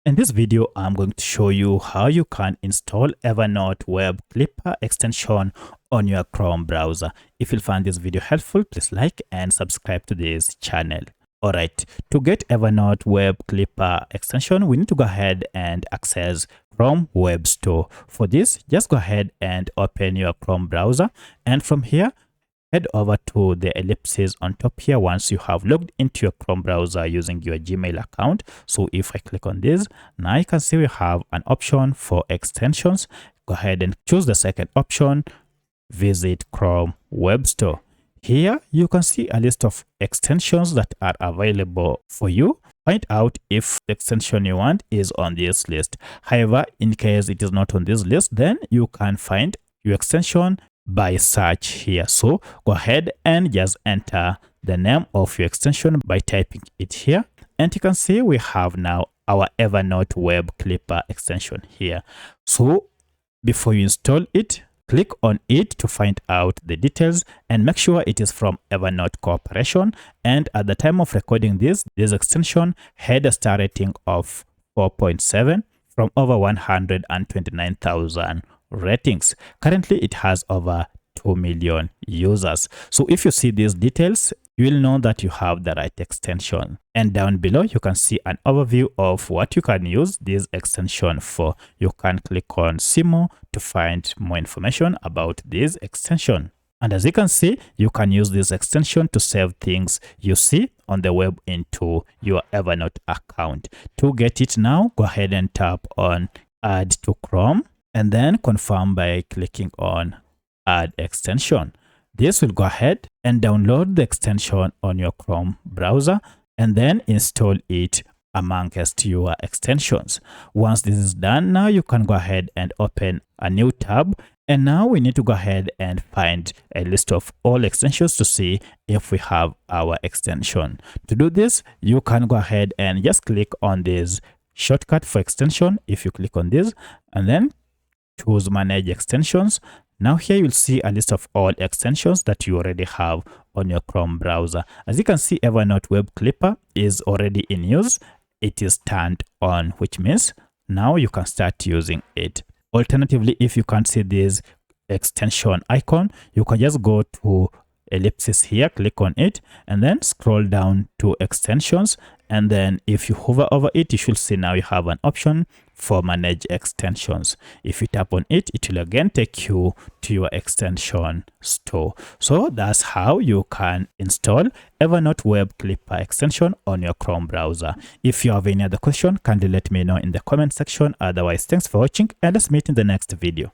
In this video, I'm going to show you how you can install Evernote Web Clipper extension on your Chrome browser. If you find this video helpful, please like and subscribe to this channel. Alright, to get Evernote Web Clipper extension, we need to go ahead and access Chrome Web Store. For this, just go ahead and open your Chrome browser, and from here, head over to the ellipses on top here once you have logged into your Chrome browser using your Gmail account. So if I click on this, now you can see we have an option for extensions. Go ahead and choose the second option, visit Chrome Web Store. Here you can see a list of extensions that are available for you. Find out if the extension you want is on this list. However, in case it is not on this list, then you can find your extension by search here. So go ahead and just enter the name of your extension by typing it here, and you can see we have now our Evernote Web Clipper extension here. So before you install it, click on it to find out the details and make sure it is from Evernote Corporation. And at the time of recording this extension had a star rating of 4.7 from over 129,000 ratings. Currently it has over 2 million users. So if you see these details, you will know that you have the right extension. And down below you can see an overview of what you can use this extension for. You can click on see more to find more information about this extension. And as you can see, you can use this extension to save things you see on the web into your Evernote account. To get it now, go ahead and tap on add to Chrome, and then confirm by clicking on add extension. This will go ahead and download the extension on your Chrome browser and then install it amongst your extensions. Once this is done, now you can go ahead and open a new tab, and now we need to go ahead and find a list of all extensions to see if we have our extension. To do this, you can go ahead and just click on this shortcut for extension. If you click on this and then choose manage extensions, now here you'll see a list of all extensions that you already have on your Chrome browser. As you can see, Evernote Web Clipper is already in use. It is turned on, which means now you can start using it. Alternatively, if you can't see this extension icon, you can just go to ellipsis here, click on it, and then scroll down to extensions. And then if you hover over it, you should see now you have an option for manage extensions. If you tap on it, it will again take you to your extension store. So that's how you can install Evernote Web Clipper extension on your Chrome browser. If you have any other question, kindly let me know in the comment section. Otherwise, thanks for watching, and let's meet in the next video.